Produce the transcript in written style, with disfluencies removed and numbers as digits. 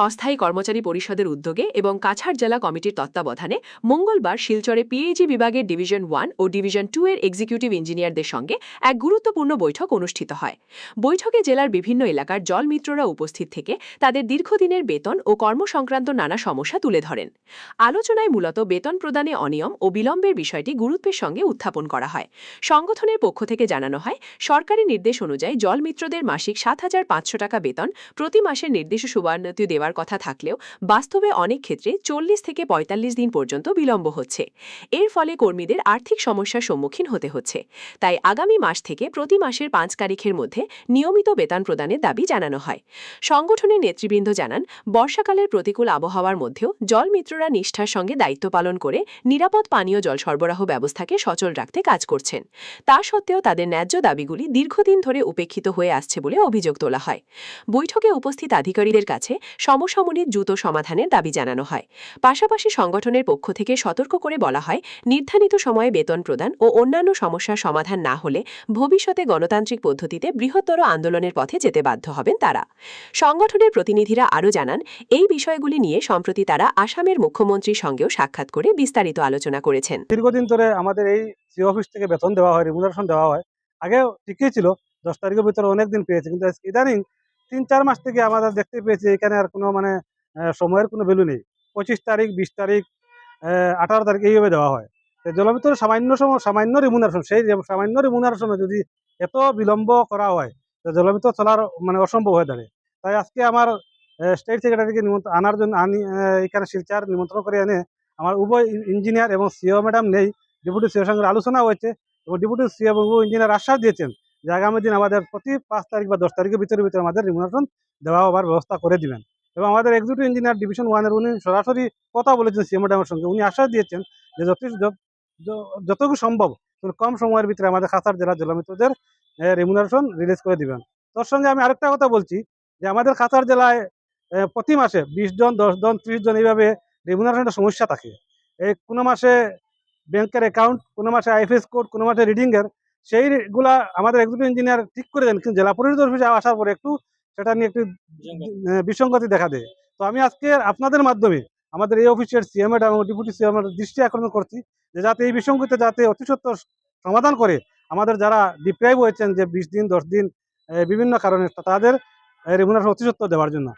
অস্থায়ী কর্মচারী পরিষদের উদ্যোগে এবং কাছাড় জেলা কমিটির তত্ত্বাবধানে মঙ্গলবার শিলচরে পিএইচই বিভাগের ডিভিশন 1 ও ডিভিশন 2 এর এক্সিকিউটিভ ইঞ্জিনিয়ারদের সঙ্গে এক গুরুত্বপূর্ণ বৈঠক অনুষ্ঠিত হয়। বৈঠকে জেলার বিভিন্ন এলাকার জলমিত্ররা উপস্থিত থেকে তাদের দীর্ঘদিনের বেতন ও কর্মসংক্রান্ত নানা সমস্যা তুলে ধরেন। আলোচনায় মূলত বেতন প্রদানে অনিয়ম ও বিলম্বের বিষয়টি গুরুত্বের সঙ্গে উত্থাপন করা হয়। সংগঠনের পক্ষ থেকে জানানো হয়, সরকারি নির্দেশ অনুযায়ী জলমিত্রদের মাসিক ৭,৫০০ টাকা বেতন প্রতি মাসের নির্দিষ্ট সুবর্ণতি দেওয়ার কথা থাকলেও বাস্তবে অনেক ক্ষেত্রে ৪০ থেকে ৪৫ দিন পর্যন্ত বিলম্ব হচ্ছে। এর ফলে কর্মীদের আর্থিক সমস্যার সম্মুখীন হতে হচ্ছে। তাই আগামী মাস থেকে প্রতি মাসের ৫ তারিখের মধ্যে নিয়মিত বেতন প্রদানের দাবি জানানো হয়। সংগঠনের নেতৃবৃন্দ জানান, বর্ষাকালের প্রতিকূল আবহাওয়ার মধ্যেও জলমিত্ররা নিষ্ঠার সঙ্গে দায়িত্ব পালন করে নিরাপদ পানীয় জল সরবরাহ ব্যবস্থাকে সচল রাখতে কাজ করছেন। তা সত্ত্বেও তাদের ন্যায্য দাবিগুলি দীর্ঘদিন ধরে উপেক্ষিত হয়ে আসছে বলে অভিযোগ তোলা হয়। বৈঠকে উপস্থিত আধিকারিকদের কাছে সমসাময়িক দ্রুত সমাধানের দাবি জানানো হয়। পাশাপাশি সংগঠনের পক্ষ থেকে সতর্ক করে বলা হয়, নির্ধারিত সময়ে বেতন প্রদান ও অন্যান্য সমস্যার সমাধান না হলে ভবিষ্যতে গণতান্ত্রিক পদ্ধতিতে বৃহত্তর আন্দোলনের পথে যেতে বাধ্য হবেন তারা। সংগঠনের প্রতিনিধিরা আরও জানান, এই বিষয়গুলি নিয়ে সম্প্রতি তারা আসামের মুখ্যমন্ত্রীর সঙ্গেও সাক্ষাৎ করে বিস্তারিত আলোচনা করেছেন। দীর্ঘদিন ধরে আমাদের এই সিও অফিস থেকে বেতন দেওয়া হয়, রেমুনারেশন দেওয়া হয়। আগে ঠিকই ছিল, 10 তারিখের ভিতরে অনেকদিন পেয়েছে, কিন্তু ইদানিং 3-4 মাস থেকে আমাদের দেখতে পেয়েছি এখানে আর কোনো সময়ের কোনো ভ্যালু নেই। 25 তারিখ, 20 তারিখ, 18 তারিখ এইভাবে দেওয়া হয়। জলমিত্র সামান্য রেমুনারেশন, সেই সামান্য রেমুনারেশনে যদি এত বিলম্ব করা হয়, তো জলমিত্র চলার অসম্ভব হয়ে দাঁড়ায়। তাই আজকে আমার স্টেট সেক্রেটারিকে আনার জন্য এখানে শিলচর নিমন্ত্রণ করে এনে আমার উভয় ইঞ্জিনিয়ার এবং সিও ম্যাডাম নেই, ডেপুটি সিওর সঙ্গে আলোচনা হয়েছে এবং ডেপুটি সিও এবং ইঞ্জিনিয়ার আশ্বাস দিয়েছেন যে আগামী দিন আমাদের প্রতি 5 তারিখ বা 10 তারিখের ভিতরে আমাদের রিমুনারেশন দেওয়া হবার ব্যবস্থা করে দিবেন। এবং আমাদের এক্সিকিউটিভ ইঞ্জিনিয়ার ডিভিশন 1 এর উনি সরাসরি কথা বলেছেন সিও ম্যাডামের সঙ্গে। উনি আশ্বাস দিয়েছেন যে যতটুকু সম্ভব কম সময়ের ভিতরে আমাদের কাছাড় জেলার জলমিত্রদের রেমুনারেশন রিলিজ করে দিবেন। তার সঙ্গে আমি আরেকটা কথা বলছি যে আমাদের কাছাড় জেলায় প্রতি মাসে 20 জন, 10 জন, 30 জন এইভাবে রেমুনারেশনের সমস্যা থাকে। এই কোনো মাসে ব্যাংকের অ্যাকাউন্ট, কোনো মাসে আইএফএস কোড, কোনো মাসে রিডিংয়ের, সেইগুলা আমাদের এক্সিকিউটিভ ইঞ্জিনিয়ার ঠিক করে দেন, কিন্তু জেলা পরিষদ অফিসে আসার পরে একটু সেটা নিয়ে একটু বিসঙ্গতি দেখা দেয়। তো আমি আজকে আপনাদের মাধ্যমে আমাদের এই অফিসের সিএম এবং ডেপুটি সিএম দৃষ্টি আকর্ষণ করছি যে যাতে এই বিসঙ্গতি যাতে অতি সত্বর সমাধান করে আমাদের যারা ডিপ্রাইভ হয়েছেন যে 20 দিন, 10 দিন বিভিন্ন কারণে, তাদের রেমুনারেশন অতি সত্বর দেওয়ার জন্য।